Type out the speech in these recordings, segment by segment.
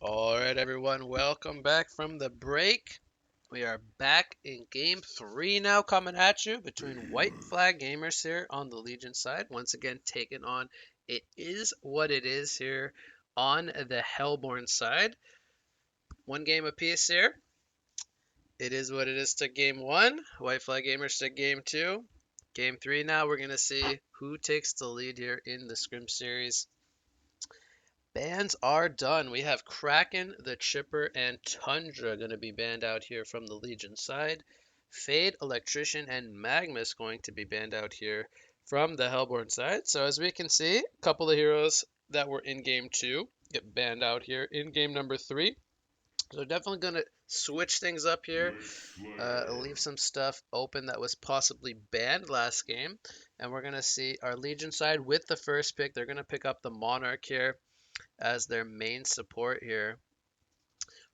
All right, everyone, welcome back from the break. We are back in game three now, coming at you between White Flag Gamers here on the Legion side. Once again, taking on It Is What It Is here on the Hellborn side. One game apiece here. It is what it is to game one. White Flag Gamers to game two. Game three now, we're going to see who takes the lead here in the Scrim series. Bans are done. We have Kraken, the Chipper, and Tundra going to be banned out here from the Legion side. Fade, Electrician, and Magmus going to be banned out here from the Hellborn side. So as we can see, a couple of heroes that were in game two get banned out here in game number three. So definitely going to switch things up here. Leave some stuff open that was possibly banned last game. And we're going to see our Legion side with the first pick. They're going to pick up the Monarch here as their main support here.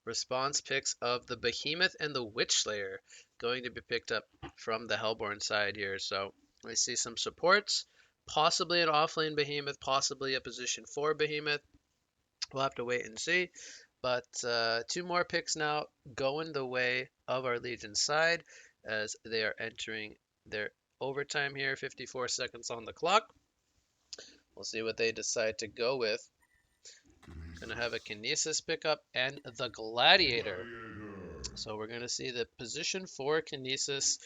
Response picks of the Behemoth and the Witchslayer going to be picked up from the Hellborn side here. So we see some supports, possibly an offlane Behemoth, possibly a position 4 Behemoth. We'll have to wait and see. But two more picks now going the way of our Legion side as they are entering their overtime here. 54 seconds on the clock. We'll see what they decide to go with. Going to have a Kinesis pickup and the Gladiator. So we're going to see the position for Kinesis.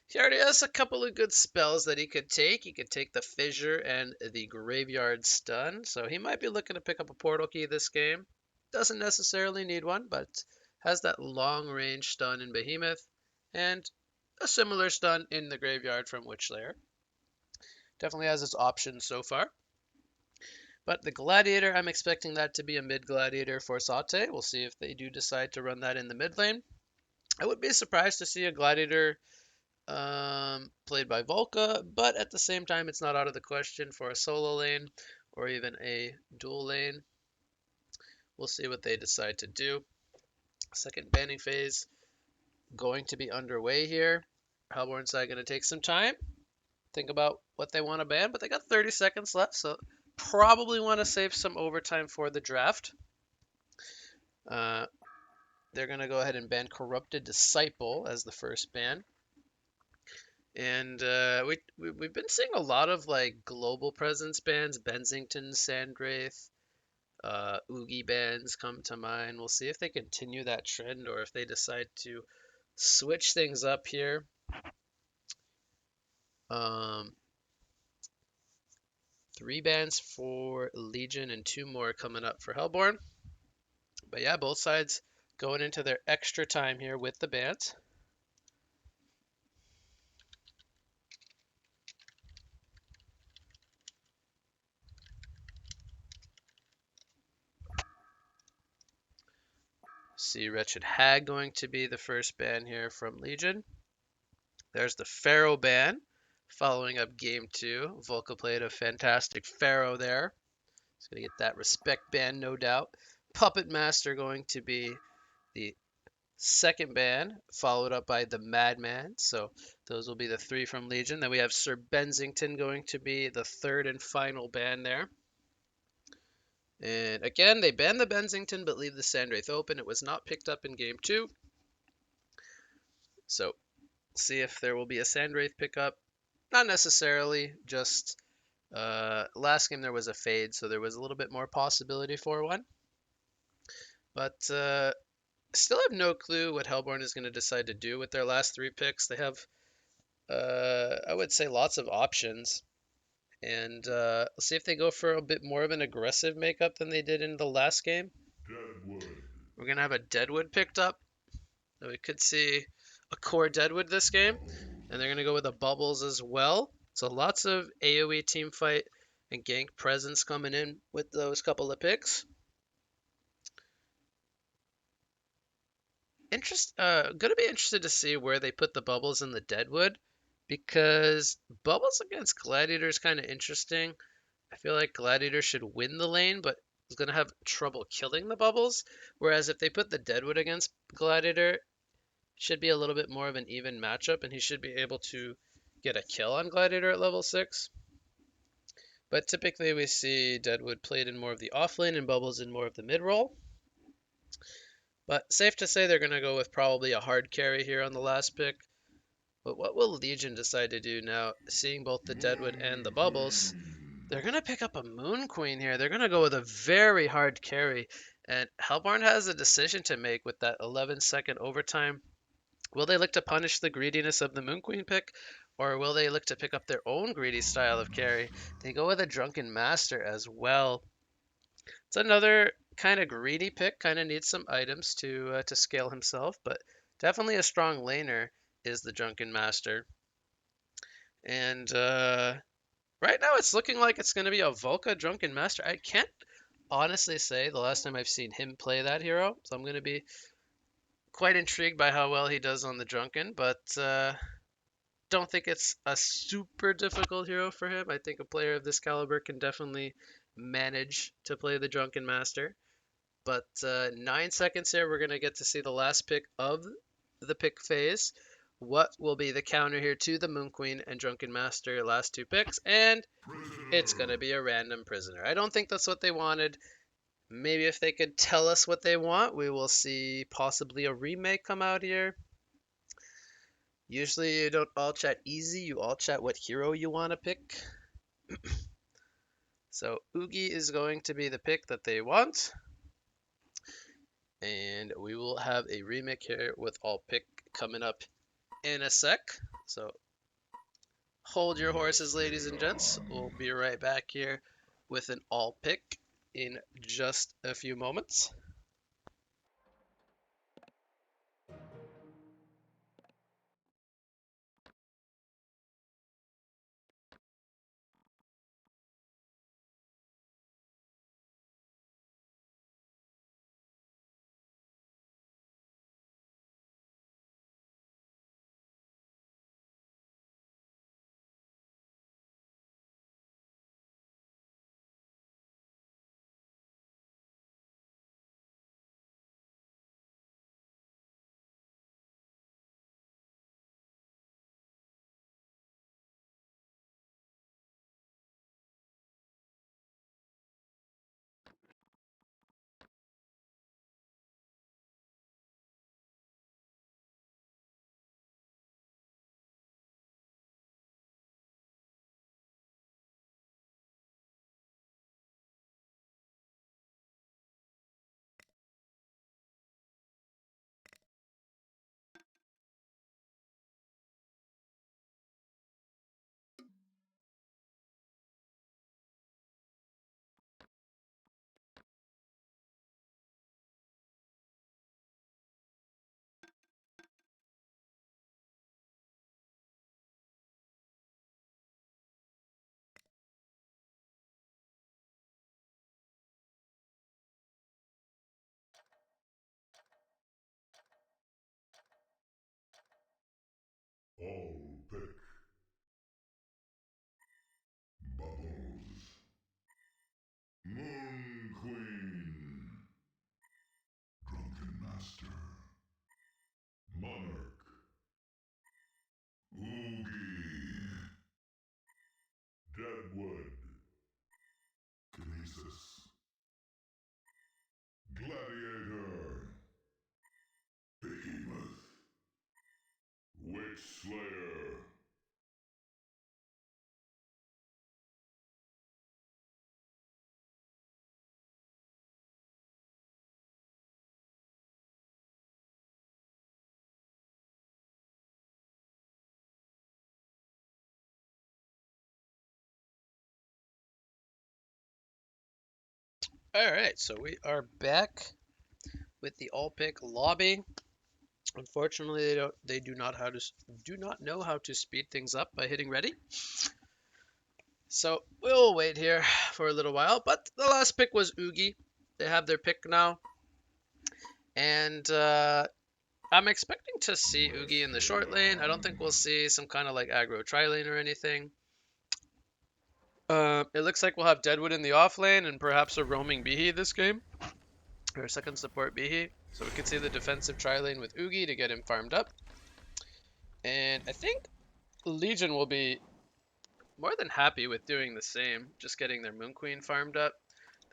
He already has a couple of good spells that he could take. He could take the Fissure and the Graveyard Stun. So he might be looking to pick up a Portal Key this game. Doesn't necessarily need one, but has that long range stun in Behemoth and a similar stun in the Graveyard from Witchslayer. Definitely has its options so far. But the Gladiator, I'm expecting that to be a mid-Gladiator for Sate. We'll see if they do decide to run that in the mid lane. I would be surprised to see a Gladiator played by Volca, but at the same time, it's not out of the question for a solo lane or even a dual lane. We'll see what they decide to do. Second banning phase going to be underway here. Hellborn side going to take some time. Think about what they want to ban, but they got 30 seconds left, so probably want to save some overtime for the draft. They're going to go ahead and ban Corrupted Disciple as the first ban. And we've been seeing a lot of like global presence bans, Bensington, Sandwraith, Oogie bans come to mind. We'll see if they continue that trend or if they decide to switch things up here. 3 bans for Legion and 2 more coming up for Hellborn. But yeah, both sides going into their extra time here with the bans. See Wretched Hag going to be the first ban here from Legion. There's the Pharaoh ban. Following up game 2. Volca played a fantastic Pharaoh there. He's going to get that respect ban, no doubt. Puppet Master going to be the second ban, followed up by the Madman. So those will be the 3 from Legion. Then we have Sir Bensington going to be the third and final ban there. And again, they banned the Bensington but leave the Sandwraith open. It was not picked up in game 2. So see if there will be a Sandwraith pickup. Not necessarily, just last game there was a fade, so there was a little bit more possibility for one. But still have no clue what Hellborn is going to decide to do with their last 3 picks. They have, I would say, lots of options. And let's see if they go for a bit more of an aggressive makeup than they did in the last game. Deadwood. We're going to have a Deadwood picked up. So we could see a core Deadwood this game. And they're going to go with the Bubbles as well. So lots of AoE teamfight and gank presence coming in with those couple of picks. Gonna be interested to see where they put the Bubbles in the Deadwood, because Bubbles against Gladiator is kind of interesting. I feel like Gladiator should win the lane, but is gonna have trouble killing the Bubbles. Whereas if they put the Deadwood against Gladiator, it should be a little bit more of an even matchup, and he should be able to get a kill on Gladiator at level 6. But typically we see Deadwood played in more of the off lane and Bubbles in more of the mid role. But safe to say they're going to go with probably a hard carry here on the last pick. But what will Legion decide to do now? Seeing both the Deadwood and the Bubbles, they're going to pick up a Moon Queen here. They're going to go with a very hard carry. And Hellborn has a decision to make with that 11-second overtime. Will they look to punish the greediness of the Moon Queen pick? Or will they look to pick up their own greedy style of carry? They go with a Drunken Master as well. It's another kind of greedy pick, kind of needs some items to scale himself, but definitely a strong laner is the Drunken Master. And right now it's looking like it's going to be a Volca Drunken Master. I can't honestly say the last time I've seen him play that hero, so I'm going to be quite intrigued by how well he does on the Drunken, but don't think it's a super difficult hero for him. I think a player of this caliber can definitely manage to play the Drunken Master. But 9 seconds here, we're going to get to see the last pick of the pick phase. What will be the counter here to the Moon Queen and Drunken Master, last two picks? And it's going to be a random prisoner. I don't think that's what they wanted. Maybe if they could tell us what they want, we will see possibly a remake come out here. Usually you don't all chat easy, you all chat what hero you want to pick. So Oogie is going to be the pick that they want. And we will have a remake here with all pick coming up in a sec. So hold your horses, ladies and gents. We'll be right back here with an all pick in just a few moments. All pick. Bubbles. Moon Queen. Drunken Master. Monarch. Oogie. Deadwood. Kinesis. Gladiator. Behemoth. Witch Slayer. All right, so we are back with the all pick lobby. Unfortunately, they do not know how to speed things up by hitting ready. So we'll wait here for a little while. But the last pick was Oogie. They have their pick now, and I'm expecting to see Oogie in the short lane. I don't think we'll see some kind of like aggro tri lane or anything. It looks like we'll have Deadwood in the off lane and perhaps a roaming Behe this game, or a second support Behe. So we could see the defensive tri lane with Oogie to get him farmed up. And I think Legion will be more than happy with doing the same, just getting their Moon Queen farmed up.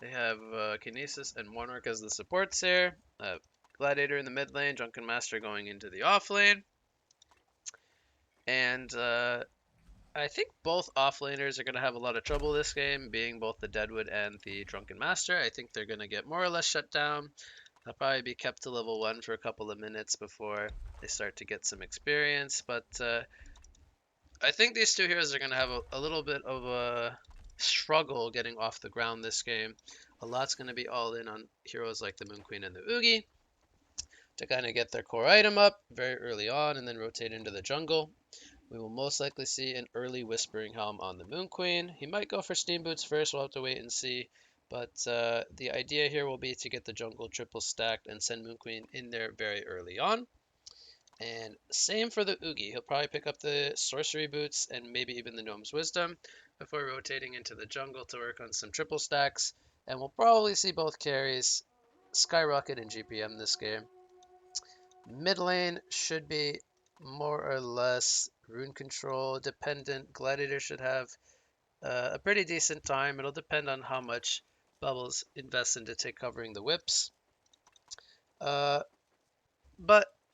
They have Kinesis and Monarch as the supports here. Gladiator in the mid lane, Drunken Master going into the off lane. And I think both offlaners are going to have a lot of trouble this game, being both the Deadwood and the Drunken Master. I think they're going to get more or less shut down. They'll probably be kept to level 1 for a couple of minutes before they start to get some experience. But I think these two heroes are going to have a little bit of a struggle getting off the ground this game. A lot's going to be all in on heroes like the Moon Queen and the Oogie to kind of get their core item up very early on and then rotate into the jungle. We will most likely see an early Whispering Helm on the Moon Queen. He might go for Steam Boots first, we'll have to wait and see. But the idea here will be to get the jungle triple stacked and send Moon Queen in there very early on. And same for the Oogie. He'll probably pick up the Sorcery Boots and maybe even the Gnome's Wisdom before rotating into the jungle to work on some triple stacks. And we'll probably see both carries skyrocket in GPM this game. Mid lane should be more or less rune control dependent. Gladiator should have a pretty decent time. It'll depend on how much Bubbles invests into covering the whips. But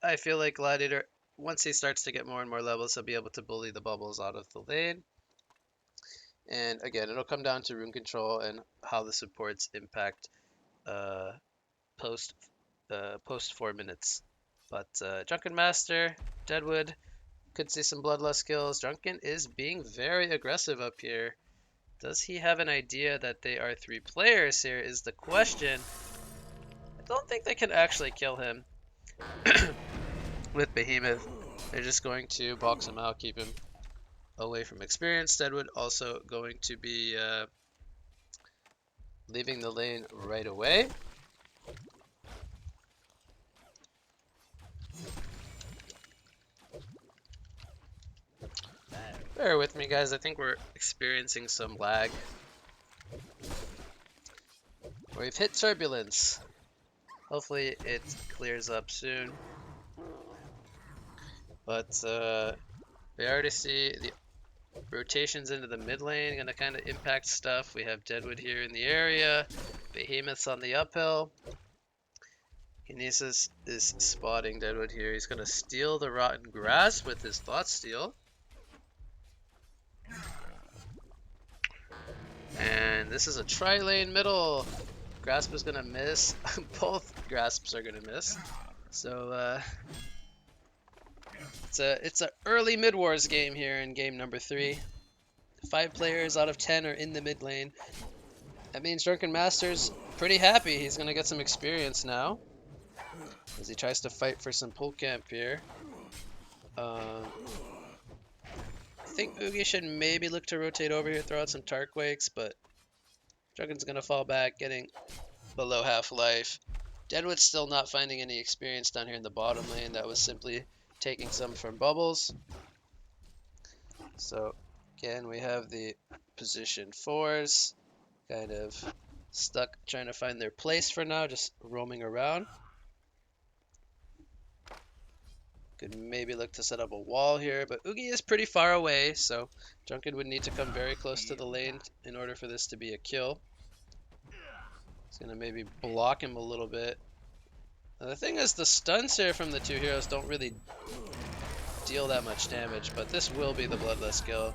I feel like Gladiator, once he starts to get more and more levels, he'll be able to bully the Bubbles out of the lane. And again, it'll come down to rune control and how the supports impact post 4 minutes. But Drunken Master, Deadwood, could see some Bloodlust kills. Drunken is being very aggressive up here. Does he have an idea that they are 3 players here is the question. I don't think they can actually kill him with Behemoth. They're just going to box him out, keep him away from experience. Deadwood also going to be leaving the lane right away. Bear with me, guys. I think we're experiencing some lag. We've hit turbulence. Hopefully it clears up soon. But we already see the rotations into the mid lane going to kind of impact stuff. We have Deadwood here in the area. Behemoth's on the uphill. Kinesis is spotting Deadwood here. He's going to steal the Rotten Grass with his Thought Steal. And this is a tri-lane middle. Grasp is going to miss. Both Grasps are going to miss. So it's a early mid-wars game here in game number 3. 5 players out of 10 are in the mid lane. That means Drunken Master's pretty happy. He's going to get some experience now as he tries to fight for some pull camp here. I think Oogie should maybe look to rotate over here, throw out some Tarquakes, but Drunken's going to fall back, getting below half life. Deadwood's still not finding any experience down here in the bottom lane. That was simply taking some from Bubbles. So again, we have the position 4s kind of stuck trying to find their place for now, just roaming around. Could maybe look to set up a wall here, but Oogie is pretty far away, so Drunken would need to come very close to the lane in order for this to be a kill. He's going to maybe block him a little bit. Now, the thing is, the stuns here from the 2 heroes don't really deal that much damage, but this will be the Bloodlust kill,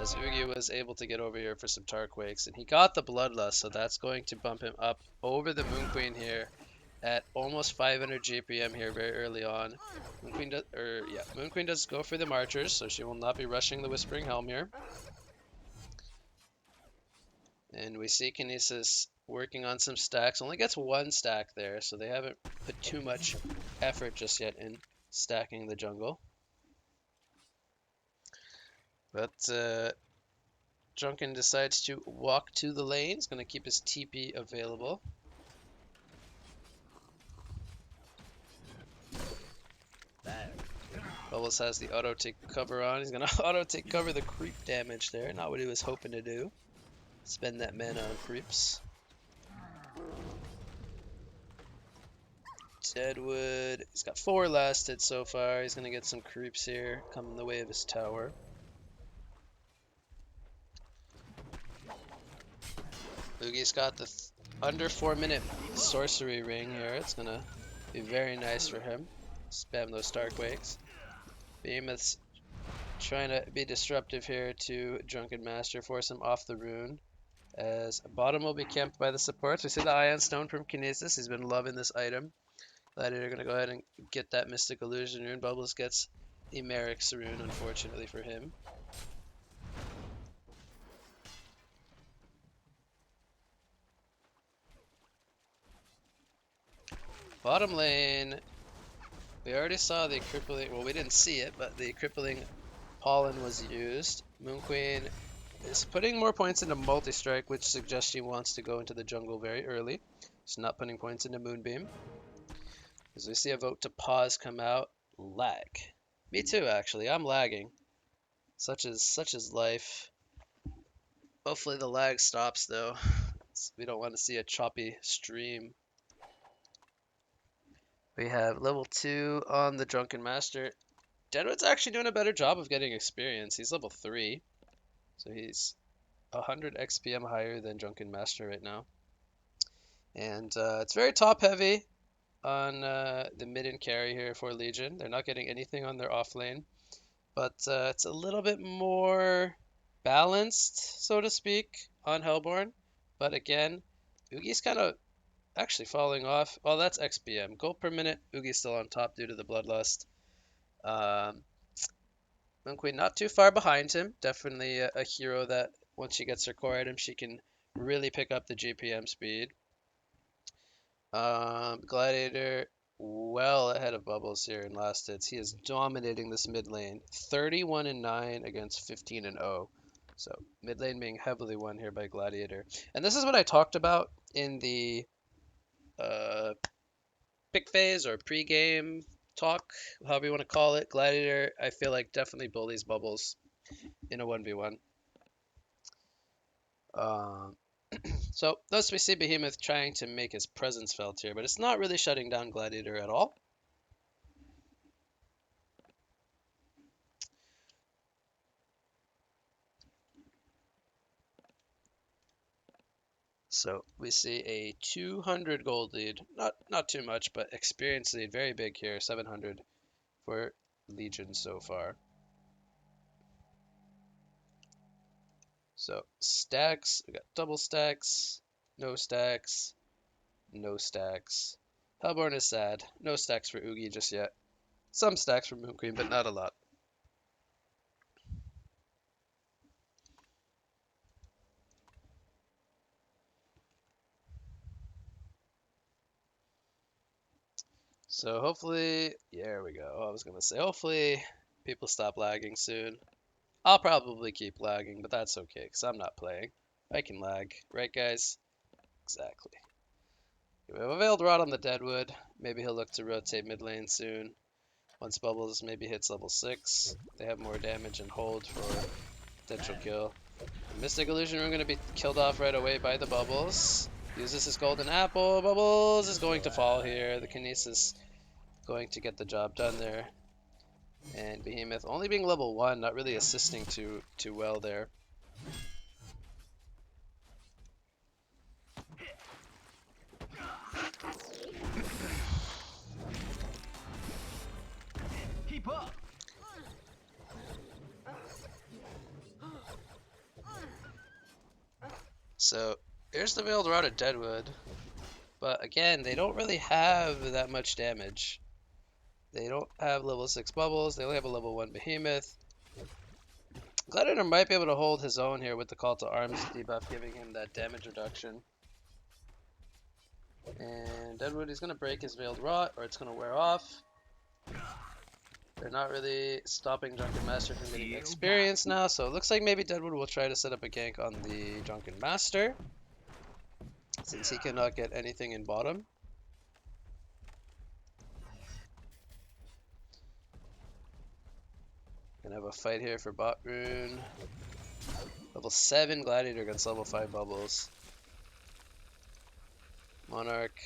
as Oogie was able to get over here for some Tarquakes, and he got the Bloodlust, so that's going to bump him up over the Moon Queen here at almost 500 GPM here very early on. Moon Queen does go for the Marchers, so she will not be rushing the Whispering Helm here. And we see Kinesis working on some stacks. Only gets 1 stack there, so they haven't put too much effort just yet in stacking the jungle. But Drunken decides to walk to the lane. He's going to keep his TP available. Bubbles has the auto take cover on. He's going to auto take cover the creep damage there. Not what he was hoping to do. Spend that mana on creeps. Deadwood, he's got 4 lasted so far. He's going to get some creeps here, come in the way of his tower. Oogie's got the under 4 minute sorcery ring here. It's going to Be very nice for him. Spam those Starquakes. Behemoth's trying to be disruptive here to Drunken Master, force him off the rune. As bottom will be camped by the supports. We see the Ion Stone from Kinesis. He's been loving this item. Gladiator gonna go ahead and get that Mystic Illusion rune. Bubbles gets Emeric's rune, unfortunately for him. Bottom lane, we already saw the crippling, well we didn't see it, but the crippling pollen was used. Moon Queen is putting more points into multi-strike, which suggests she wants to go into the jungle very early. She's not putting points into Moonbeam. As we see a vote to pause come out, lag. Me too, actually. I'm lagging. Such is life. Hopefully the lag stops though. We don't want to see a choppy stream. We have level 2 on the Drunken Master. Deadwood's actually doing a better job of getting experience. He's level 3, so he's 100 XPM higher than Drunken Master right now. And it's very top heavy on the mid and carry here for Legion. They're not getting anything on their off lane, but it's a little bit more balanced, so to speak, on Hellborn. But again, Ugi's kind of actually falling off. Well, that's XPM. Gold per minute, Ugi's still on top due to the Bloodlust. Moon Queen not too far behind him. Definitely a hero that once she gets her core item, she can really pick up the GPM speed. Gladiator well ahead of Bubbles here in last hits. He is dominating this mid lane. 31 and 9 against 15 and 0. So mid lane being heavily won here by Gladiator. And this is what I talked about in the pick phase or pre-game talk, however you want to call it. Gladiator, I feel like definitely bullies Bubbles in a 1v1. So thus we see Behemoth trying to make his presence felt here, but it's not really shutting down Gladiator at all. So we see a 200 gold lead, not too much, but experience lead very big here, 700 for Legion so far. So stacks, we got double stacks, no stacks, no stacks. Hellborn is sad, no stacks for Oogie just yet. Some stacks for Moon Queen, but not a lot. So hopefully, there we go. I was gonna say, hopefully people stop lagging soon. I'll probably keep lagging, but that's okay, because I'm not playing. I can lag, right guys? Exactly. We have a Veiled Rod on the Deadwood. Maybe he'll look to rotate mid lane soon. Once Bubbles maybe hits level 6, they have more damage and hold for potential kill. Mystic Illusion, we're going to be killed off right away by the Bubbles. Uses his Golden Apple. Bubbles is going to fall here. The Kinesis going to get the job done there. And Behemoth only being level 1, not really assisting too well there. Keep up. So here's the Veiled Rod at Deadwood. But again, they don't really have that much damage. They don't have level 6 Bubbles. They only have a level 1 Behemoth. Gladiator might be able to hold his own here with the Call to Arms debuff, giving him that damage reduction. And Deadwood is going to break his Veiled Rot, or it's going to wear off. They're not really stopping Drunken Master from getting experience now, so it looks like maybe Deadwood will try to set up a gank on the Drunken Master, since he cannot get anything in bottom. Gonna have a fight here for bot rune. Level 7 Gladiator against level 5 Bubbles. Monarch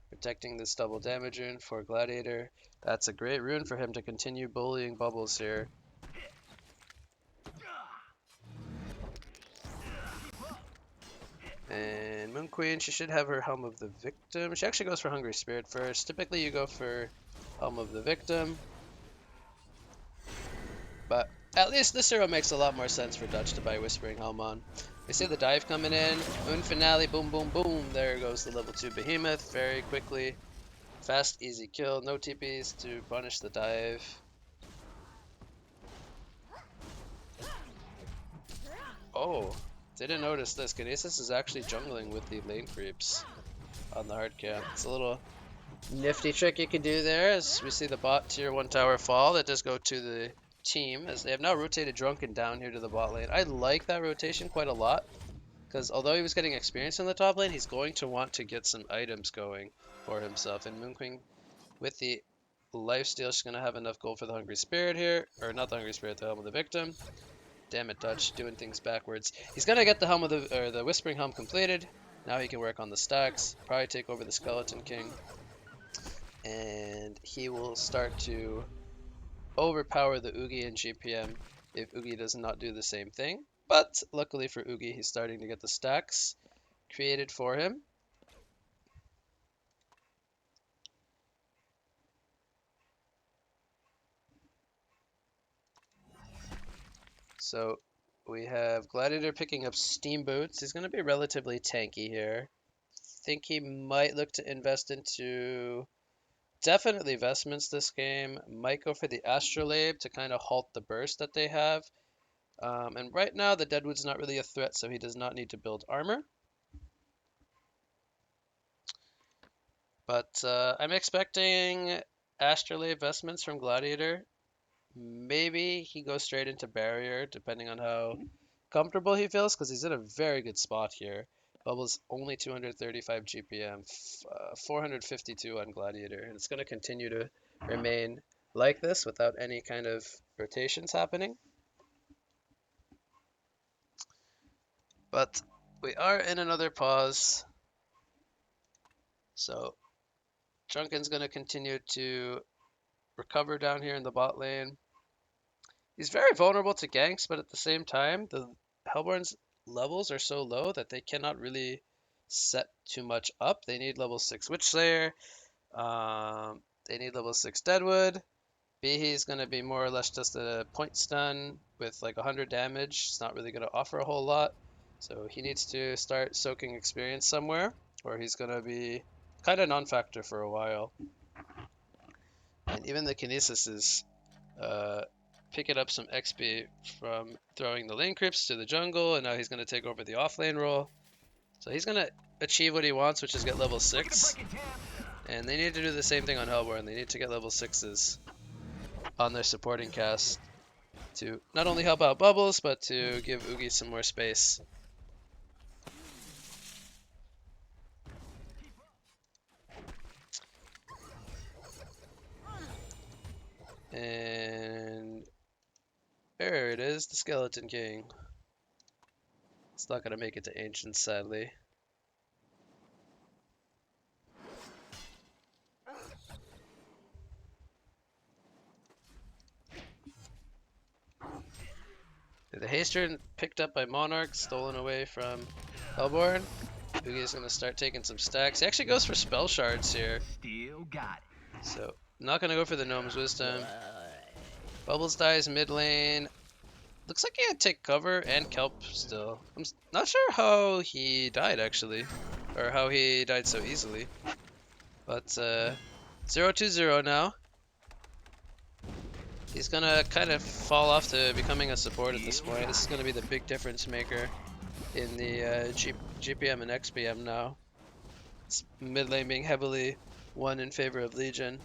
protecting this double damage rune for Gladiator. That's a great rune for him to continue bullying Bubbles here. And Moon Moon Queen, she should have her Helm of the Victim. She actually goes for Hungry Spirit first. Typically you go for Helm of the Victim. But at least this hero makes a lot more sense for Dutch to buy Whispering Helm on. We see the dive coming in. Moon Finale, boom, boom, boom. There goes the level 2 Behemoth very quickly. Fast, easy kill. No TPs to punish the dive. Oh, didn't notice this. Kinesis is actually jungling with the lane creeps on the hard camp. It's a little nifty trick you can do there as we see the bot tier 1 tower fall. That does go to the team as they have now rotated Drunken down here to the bot lane. I like that rotation quite a lot because although he was getting experience in the top lane, he's going to want to get some items going for himself. And Moon Queen with the lifesteal, she's going to have enough gold for the Hungry Spirit here. Or not the Hungry Spirit, the Helm of the Victim. Damn it, Dutch, doing things backwards. He's gonna get the helm of the Whispering Helm completed. Now he can work on the stacks. Probably take over the Skeleton King, and he will start to overpower the Oogie and GPM if Oogie does not do the same thing. But luckily for Oogie, he's starting to get the stacks created for him. So we have Gladiator picking up Steam Boots. He's going to be relatively tanky here. Think he might look to invest into definitely vestments this game. Might go for the Astrolabe to kind of halt the burst that they have. And right now the Deadwood's not really a threat, so he does not need to build armor. But I'm expecting Astrolabe vestments from Gladiator. Maybe he goes straight into barrier, depending on how comfortable he feels, because he's in a very good spot here. Bubbles only 235 GPM, 452 on Gladiator, and it's going to continue to remain like this without any kind of rotations happening. But we are in another pause, so Drunken's going to continue to recover down here in the bot lane. He's very vulnerable to ganks, but at the same time, the Hellborn's levels are so low that they cannot really set too much up. They need level 6 Witch Slayer. They need level 6 Deadwood. Behe's going to be more or less just a point stun with like 100 damage. It's not really going to offer a whole lot. So he needs to start soaking experience somewhere, or he's going to be kind of non-factor for a while. And even the Kinesis is picking up some XP from throwing the lane creeps to the jungle, and now he's going to take over the offlane role. So he's going to achieve what he wants, which is get level 6. And they need to do the same thing on Hellborn. They need to get level 6s on their supporting cast to not only help out Bubbles, but to give Oogie some more space. And there it is, the Skeleton King. It's not going to make it to Ancient, sadly. The Haster picked up by Monarch, stolen away from Hellborn. Oogie's going to start taking some stacks. He actually goes for Spell Shards here. Still got it. So, not going to go for the Gnome's Wisdom. Bubbles dies mid lane. Looks like he had to take cover and kelp still. I'm not sure how he died actually, or how he died so easily. But 0-2-0 now. He's gonna kind of fall off to becoming a support at this point. This is gonna be the big difference maker in the GPM and XPM now. It's mid lane being heavily won in favor of Legion.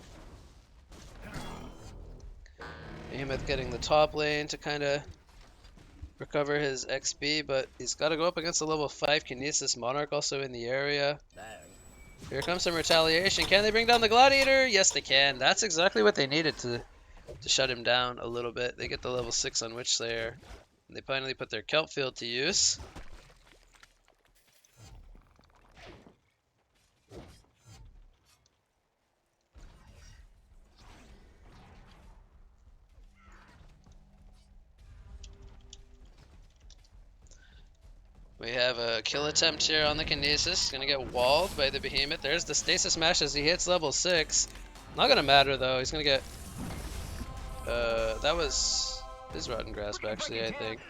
Behemoth getting the top lane to kind of recover his XP, but he's got to go up against a level 5 Kinesis Monarch also in the area. Here comes some retaliation. Can they bring down the Gladiator? Yes, they can. That's exactly what they needed to shut him down a little bit. They get the level 6 on Witch Slayer. And they finally put their Kelp Field to use. We have a kill attempt here on the Kinesis. Gonna get walled by the Behemoth. There's the Stasis Mash as he hits level 6. Not gonna matter though. He's gonna get... that was his Rotten Grasp actually, I think.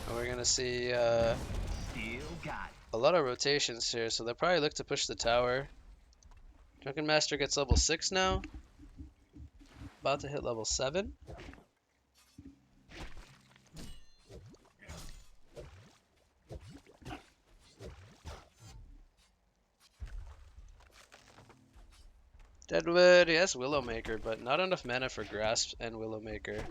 And we're gonna see a lot of rotations here, so they'll probably look to push the tower. Drunken Master gets level 6 now. About to hit level 7. Deadwood, he has Willowmaker, but not enough mana for Grasp and Willowmaker.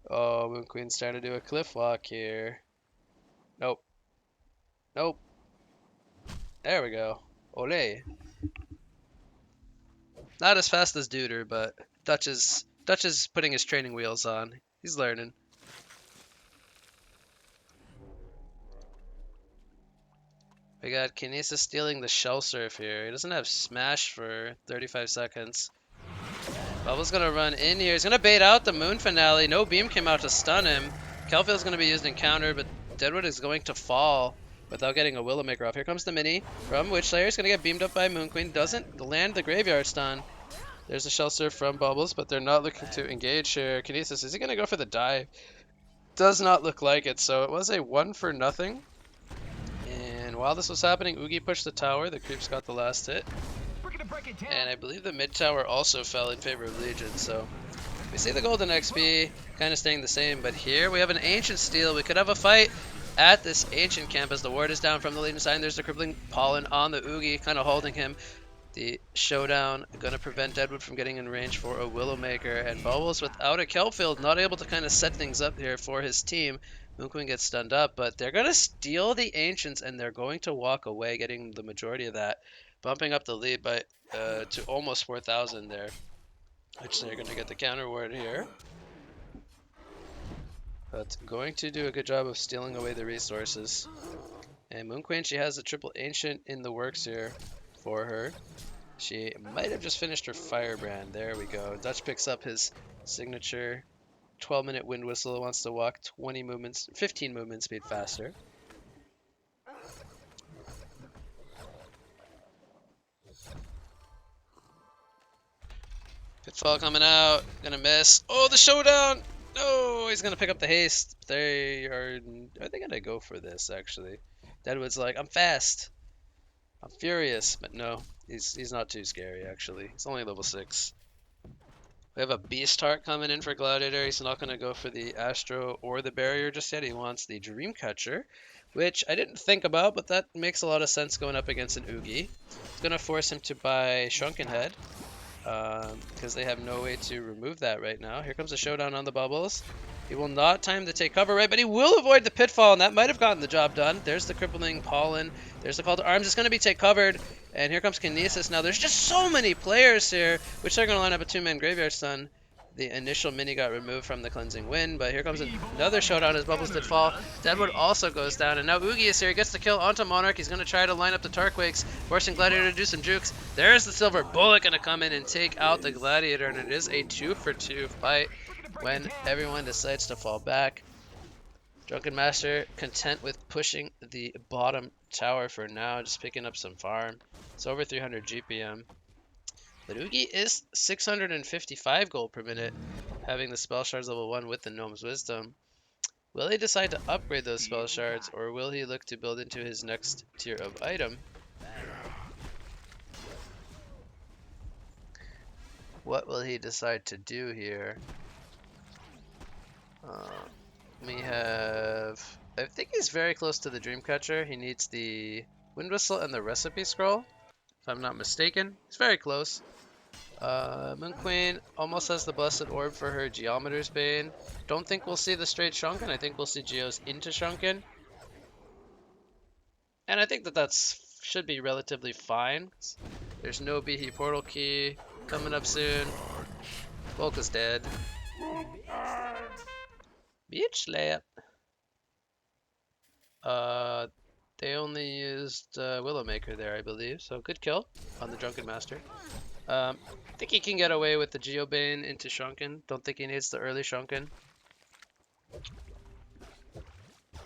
Oh, Moon Queen's trying to do a cliff walk here. Nope. Nope. There we go. Ole. Not as fast as Duder, but Dutch is putting his training wheels on. He's learning. We got Kinesis stealing the Shell Surf here. He doesn't have Smash for 35 seconds. Bubble's gonna run in here. He's gonna bait out the Moon Finale. No beam came out to stun him. Kelfield's gonna be used in counter, but Deadwood is going to fall without getting a Willowmaker off. Here comes the mini from Witch Slayer. He's gonna get beamed up by Moon Queen. Doesn't land the Graveyard Stun. There's a Shell Surf from Bubbles, but they're not looking to engage here. Kinesis, is he gonna go for the dive? Does not look like it, so it was a 1-for-0. And while this was happening, Oogie pushed the tower. The creeps got the last hit. And I believe the mid tower also fell in favor of Legion, so we see the golden XP kind of staying the same, but here we have an Ancient Steal. We could have a fight at this Ancient camp as the ward is down from the Legion side. There's the Crippling Pollen on the Oogie, kind of holding him. The Showdown going to prevent Deadwood from getting in range for a Willowmaker, and Bubbles without a Kelfield, not able to kind of set things up here for his team. Moon Queen gets stunned up, but they're going to steal the Ancients, and they're going to walk away, getting the majority of that, bumping up the lead by to almost 4,000 there, which they're going to get the counter ward here. But going to do a good job of stealing away the resources. And Moon Queen, she has a triple Ancient in the works here for her. She might have just finished her Firebrand. There we go. Dutch picks up his signature 12-minute Wind Whistle. Wants to walk 15 movement speed faster. Pitfall coming out. Gonna miss. Oh, the Showdown! No, he's gonna pick up the haste. Are they gonna go for this, actually? Deadwood's like, I'm fast. I'm furious, but no, he's not too scary, actually. He's only level 6. We have a Beast Heart coming in for Gladiator. He's not going to go for the Astro or the Barrier just yet. He wants the Dreamcatcher, which I didn't think about, but that makes a lot of sense going up against an Oogie. It's going to force him to buy Shrunken Head, because they have no way to remove that right now. Here comes a Showdown on the Bubbles. He will not time to take cover, right? But he will avoid the Pitfall, and that might have gotten the job done. There's the Crippling Pollen. There's the Call to Arms. It's going to be take covered. And here comes Kinesis. Now, there's just so many players here, which they're going to line up a 2-man Graveyard Stun. The initial mini got removed from the Cleansing Wind, but here comes another Showdown as Bubbles did fall. Deadwood also goes down, and now Oogie is here. He gets the kill onto Monarch. He's going to try to line up the Tarquakes, forcing Gladiator to do some jukes. There's the Silver Bullet going to come in and take out the Gladiator, and it is a 2-for-2 fight when everyone decides to fall back. Drunken Master content with pushing the bottom tower for now, just picking up some farm. It's over 300 GPM. But Oogie is 655 gold per minute, having the Spell Shards level 1 with the Gnome's Wisdom. Will he decide to upgrade those Spell Shards, or will he look to build into his next tier of item? What will he decide to do here? We have... I think he's very close to the Dreamcatcher. He needs the Wind Whistle and the Recipe Scroll, if I'm not mistaken. He's very close. Moon Queen almost has the Blessed Orb for her Geometer's Bane. Don't think we'll see the straight Shrunken. I think we'll see Geos into Shrunken. And I think that should be relatively fine. There's no Behe Portal Key coming up soon. Volk is dead. Beach Layup. They only used Willowmaker there, I believe. So good kill on the Drunken Master. I think he can get away with the Geobane into Shrunken. Don't think he needs the early Shrunken.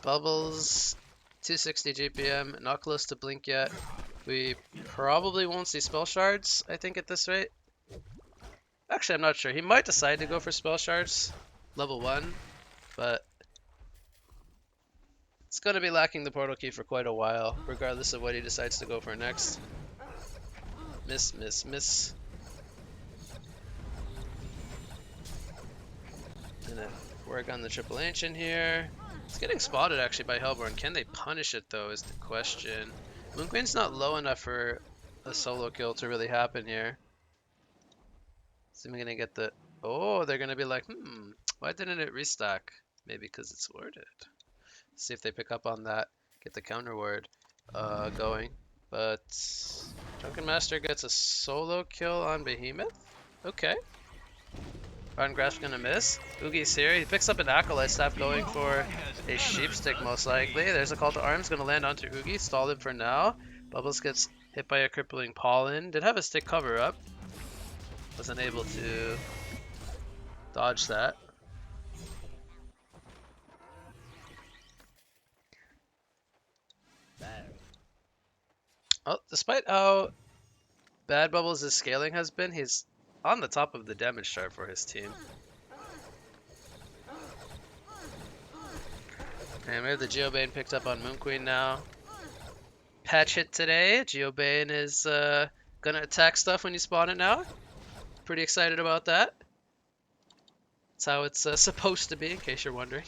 Bubbles, 260 GPM, not close to blink yet. We probably won't see spell shards, I think, at this rate. Actually, I'm not sure. He might decide to go for spell shards, level 1, but it's going to be lacking the portal key for quite a while, regardless of what he decides to go for next. Miss, miss, miss. Gonna work on the Triple Ancient here. It's getting spotted actually by Hellborn. Can they punish it though is the question. Moon Queen's not low enough for a solo kill to really happen here. So I'm gonna get the... Oh, they're gonna be like, why didn't it restack? Maybe because it's warded. See if they pick up on that. Get the counter ward going. But Drunken Master gets a solo kill on Behemoth. Okay. Rotten Grasp's gonna miss. Oogie's here. He picks up an Acolyte Staff going for a Sheepstick most likely. There's a Call to Arms gonna land onto Oogie. Stalled him for now. Bubbles gets hit by a Crippling Pollen. Did have a stick cover up. Wasn't able to dodge that. Oh, despite how bad Bubbles' scaling has been, he's on the top of the damage chart for his team. And we have the Geobane picked up on Moon Queen now. Patch hit today. Geobane is gonna attack stuff when you spawn it now. Pretty excited about that. That's how it's supposed to be, in case you're wondering.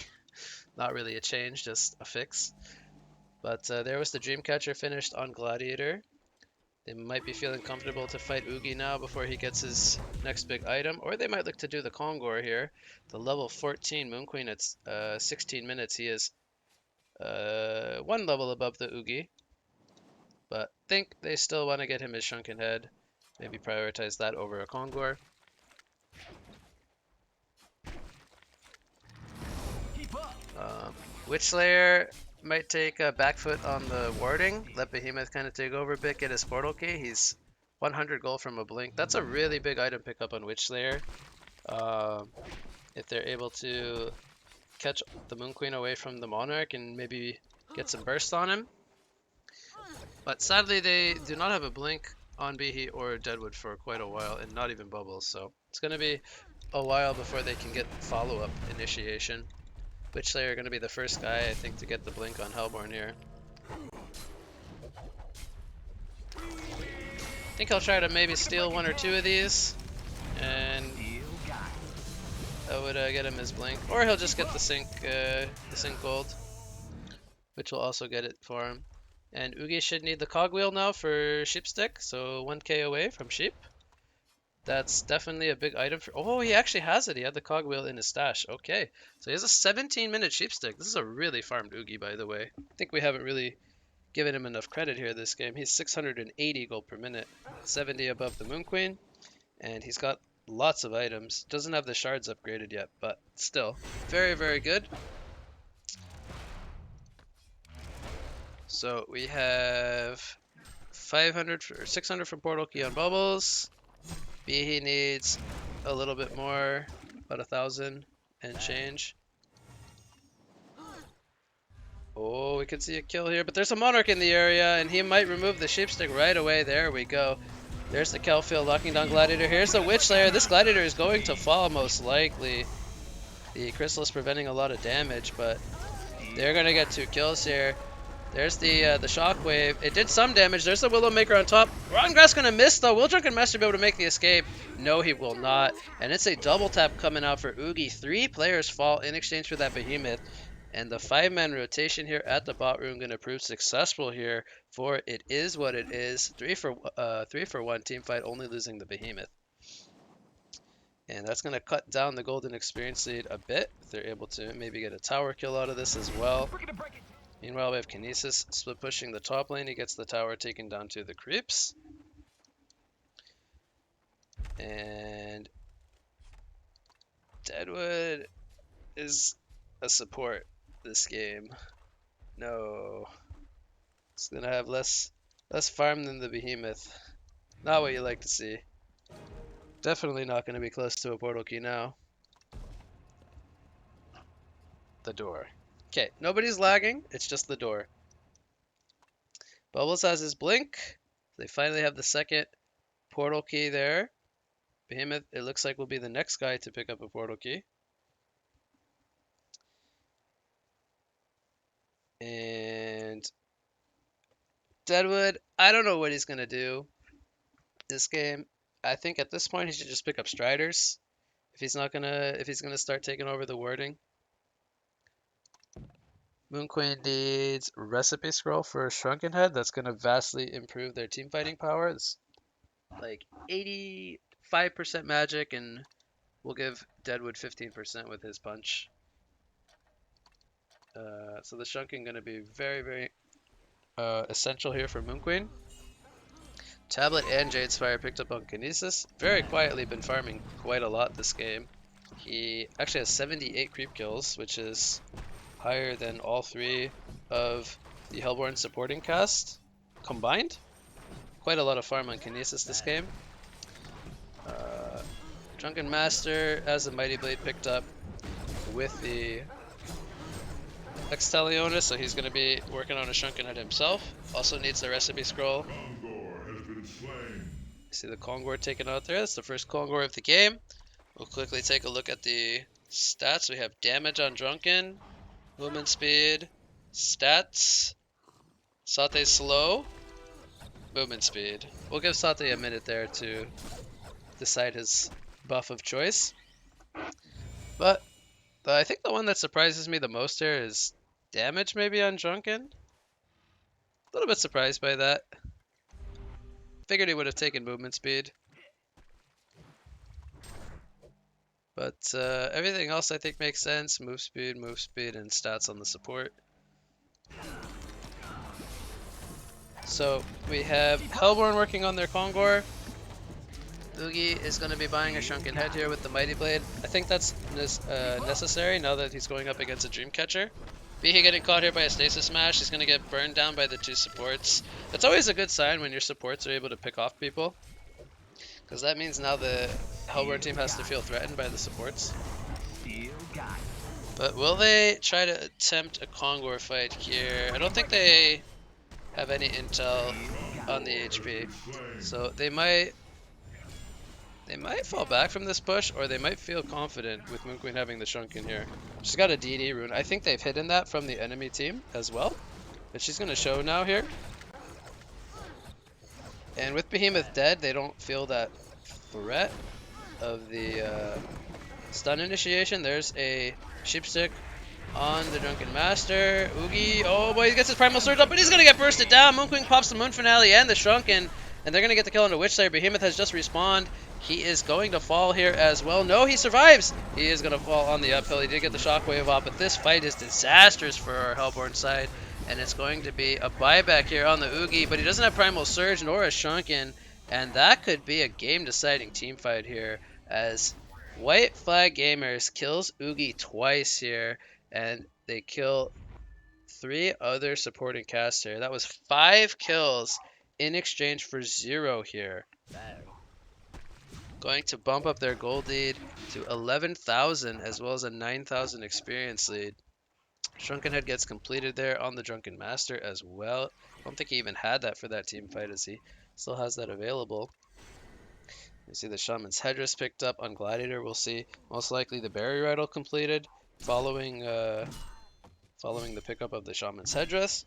Not really a change, just a fix. But there was the Dreamcatcher finished on Gladiator. They might be feeling comfortable to fight Oogie now before he gets his next big item. Or they might look to do the Kongor here. The level 14 Moon Queen at 16 minutes. He is one level above the Oogie. But think they still want to get him his Shrunken Head. Maybe prioritize that over a Kongor. Witchslayer might take a back foot on the warding. Let Behemoth kind of take over a bit, get his portal key. He's 100 gold from a blink. That's a really big item pickup on Witchslayer. If they're able to catch the Moon Queen away from the Monarch and maybe get some burst on him. But sadly, they do not have a blink on Behe or Deadwood for quite a while, and not even Bubbles. So it's going to be a while before they can get follow-up initiation. Witchslayer are going to be the first guy, I think, to get the blink on Hellborn here. I think I'll try to maybe steal one or two of these, and that would get him his blink. Or he'll just get the sync gold, which will also get it for him. And Oogie should need the cogwheel now for Sheepstick, so 1k away from Sheep. That's definitely a big item for... Oh, he actually has it. He had the cogwheel in his stash. Okay, so he has a 17-minute Sheepstick. This is a really farmed Oogie, by the way. I think we haven't really given him enough credit here this game. He's 680 gold per minute, 70 above the Moon Queen, and he's got lots of items. Doesn't have the shards upgraded yet, but still, very, very good. So we have 500 or 600 from Portal Key on Bubbles. He needs a little bit more, about 1,000 and change. Oh, we can see a kill here, but there's a Monarch in the area, and he might remove the Sheepstick right away. There we go. There's the Kelfield locking down Gladiator. Here's the Witchslayer. This Gladiator is going to fall most likely. The Crystal is preventing a lot of damage, but they're going to get 2 kills here. There's the Shockwave. It did some damage. There's the Willowmaker on top. Rotten Grass gonna miss though. Will Drunken Master be able to make the escape? No, he will not. And it's a double tap coming out for Oogie. 3 players fall in exchange for that Behemoth. And the 5-man rotation here at the bot room gonna prove successful here. For it is what it is. 3 for 1 team fight, only losing the Behemoth. And that's gonna cut down the golden experience lead a bit. If they're able to maybe get a tower kill out of this as well. Meanwhile, we have Kinesis split pushing the top lane. He gets the tower taken down to the creeps. And Deadwood is a support this game. No. It's gonna have less farm than the Behemoth. Not what you like to see. Definitely not gonna be close to a portal key now. The door. Okay, nobody's lagging. It's just the door. Bubbles has his blink. They finally have the second portal key there. Behemoth, it looks like, will be the next guy to pick up a portal key. And Deadwood, I don't know what he's gonna do this game. I think at this point he should just pick up Striders if he's gonna start taking over the wording. Moon Queen needs recipe scroll for a Shrunken Head. That's gonna vastly improve their team fighting power. It's like 85% magic, and we'll give Deadwood 15% with his punch. So the Shrunken gonna be very, very essential here for Moon Queen. Tablet and Jade's Fire picked up on Kinesis. Very quietly been farming quite a lot this game. He actually has 78 creep kills, which is higher than all three of the Hellborn supporting cast combined. Quite a lot of farm on Kinesis this game. Drunken Master has the Mighty Blade picked up with the Extelionis, so he's going to be working on a Shrunken Head himself. Also needs the recipe scroll. Kongor has been slain. See the Kongor taken out there. That's the first Kongor of the game. We'll quickly take a look at the stats. We have damage on Drunken, movement speed, stats, Sate slow, movement speed. We'll give Sate a minute there to decide his buff of choice. But I think the one that surprises me the most here is damage maybe on Drunken. A little bit surprised by that. Figured he would have taken movement speed. But everything else I think makes sense. Move speed, and stats on the support. So we have Hellborn working on their Kongor. Oogie is going to be buying a Shrunken Head here with the Mighty Blade. I think that's necessary now that he's going up against a Dreamcatcher. Behe getting caught here by a Stasis Smash. He's going to get burned down by the two supports. That's always a good sign when your supports are able to pick off people, because that means now the Hellborn team has to feel threatened by the supports. But will they try to attempt a Kongor fight here? I don't think they have any intel on the HP, so they might fall back from this push, or they might feel confident with Moon Queen having the Shrunken here. She's got a DD rune. I think they've hidden that from the enemy team as well, but she's going to show now here. And with Behemoth dead, they don't feel that threat of the stun initiation. There's a Sheepstick on the Drunken Master. Oogie, oh boy, he gets his Primal Surge up, but he's going to get bursted down. Moon Queen pops the Moon Finale and the Shrunken, and they're going to get the kill on the Witch Slayer. Behemoth has just respawned. He is going to fall here as well. No, he survives. He is going to fall on the uphill. He did get the Shockwave off, but this fight is disastrous for our Hellborn side, and it's going to be a buyback here on the Oogie, but he doesn't have Primal Surge nor a Shrunken, and that could be a game-deciding team fight here, as White Flag Gamers kills Oogie twice here, and they kill 3 other supporting casts here. That was 5 kills in exchange for 0 here. Going to bump up their gold lead to 11,000, as well as a 9,000 experience lead. Shrunken Head gets completed there on the Drunken Master as well. I don't think he even had that for that team fight, as he still has that available. You see the Shaman's Headdress picked up on Gladiator. We'll see most likely the Barrier Idol completed following the pickup of the Shaman's Headdress.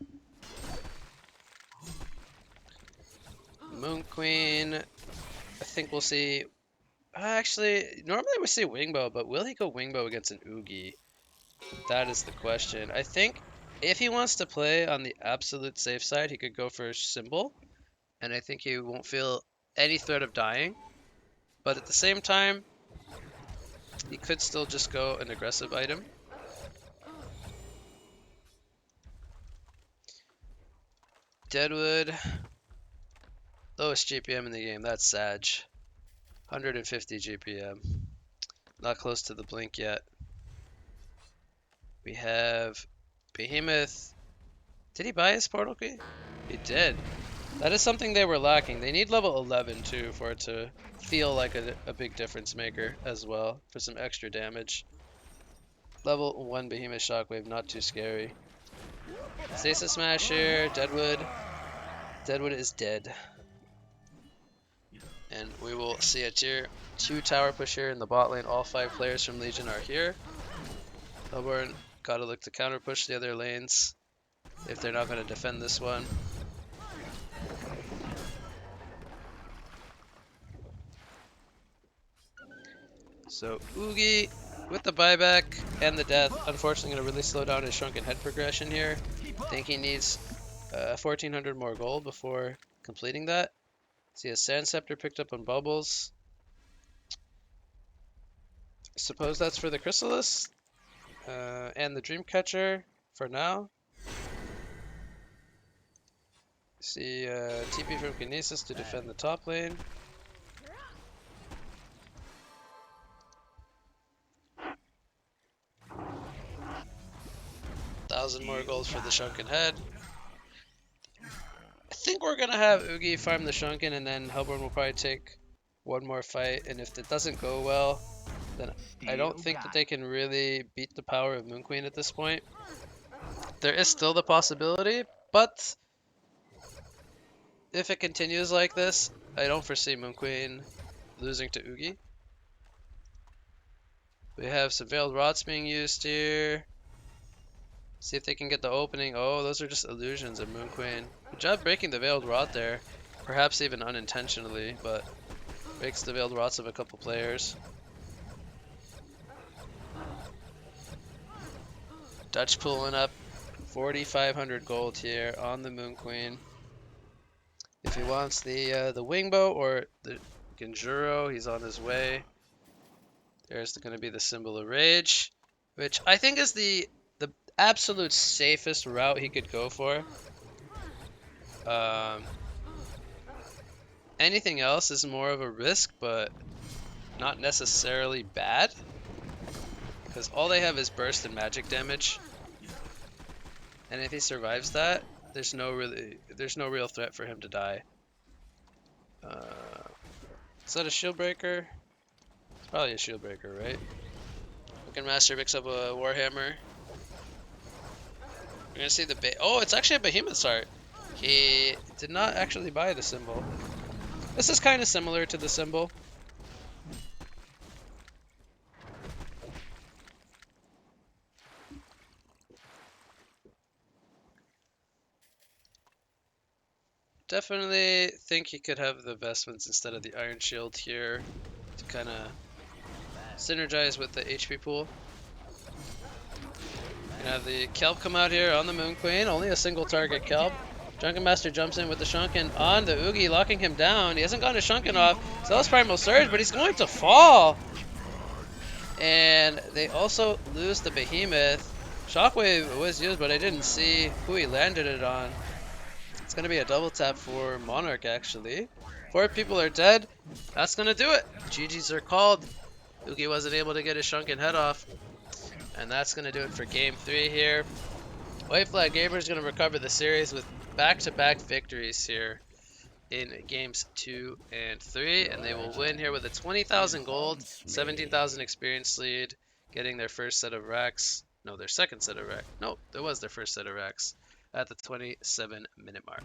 Moon Queen, I think we'll see. Actually, normally we see Wingbow, but will he go Wingbow against an Oogie? That is the question. I think if he wants to play on the absolute safe side, he could go for a Symbol, and I think he won't feel any threat of dying. But at the same time, he could still just go an aggressive item. Deadwood, lowest GPM in the game. That's Sag. 150 GPM. Not close to the blink yet. We have Behemoth. Did he buy his portal key? He did. That is something they were lacking. They need level 11 too for it to feel like a big difference maker as well, for some extra damage. Level 1 Behemoth Shockwave, not too scary. Stasis Smash here, Deadwood. Deadwood is dead. And we will see a tier 2 tower push here in the bot lane. All 5 players from Legion are here. Melbourne gotta look to counter push the other lanes if they're not going to defend this one. So Oogie with the buyback and the death, unfortunately going to really slow down his Shrunken Head progression here. I think he needs 1400 more gold before completing that. See a Sand Scepter picked up on Bubbles. Suppose that's for the Chrysalis and the Dreamcatcher for now. See TP from Kinesis to defend the top lane. 1,000 more gold for the Shrunken Head. I think we're gonna have Oogie farm the Shrunken, and then Hellborn will probably take one more fight. And if it doesn't go well, then I don't think that they can really beat the power of Moon Queen at this point. There is still the possibility, but if it continues like this, I don't foresee Moon Queen losing to Oogie. We have some Veiled Rots being used here. See if they can get the opening. Oh, those are just illusions of Moon Queen. Good job breaking the Veiled Rot there. Perhaps even unintentionally, but breaks the Veiled Rots of a couple players. Dutch pulling up 4,500 gold here on the Moon Queen. If he wants the Wingbow or the Genjuro, he's on his way. There's going to be the Symbol of Rage, which I think is the absolute safest route he could go for. Anything else is more of a risk, but not necessarily bad, because all they have is burst and magic damage, and if he survives that, there's no real threat for him to die. Is that a shield breaker? It's probably a shield breaker, right? Broken Master picks up a Warhammer. We're gonna see the oh, it's actually a Behemoth's Heart. He did not actually buy the symbol. This is kind of similar to the symbol. Definitely think he could have the vestments instead of the Iron Shield here to kind of synergize with the HP pool. Gonna have the Kelp come out here on the Moon Queen, only a single target Kelp. Drunken Master jumps in with the Shrunken on the Oogie, locking him down. He hasn't gotten his Shrunken off. Zealous Primal Surge, but he's going to fall. And they also lose the Behemoth. Shockwave was used, but I didn't see who he landed it on. It's going to be a double tap for Monarch, actually. 4 people are dead. That's going to do it. GG's are called. Oogie wasn't able to get his Shrunken Head off. And that's going to do it for Game 3 here. White Flag Gamer is going to recover the series with back-to-back victories here in Games 2 and 3. And they will win here with a 20,000 gold, 17,000 experience lead, getting their first set of racks. No, their second set of racks. No, there was their first set of racks at the 27-minute mark.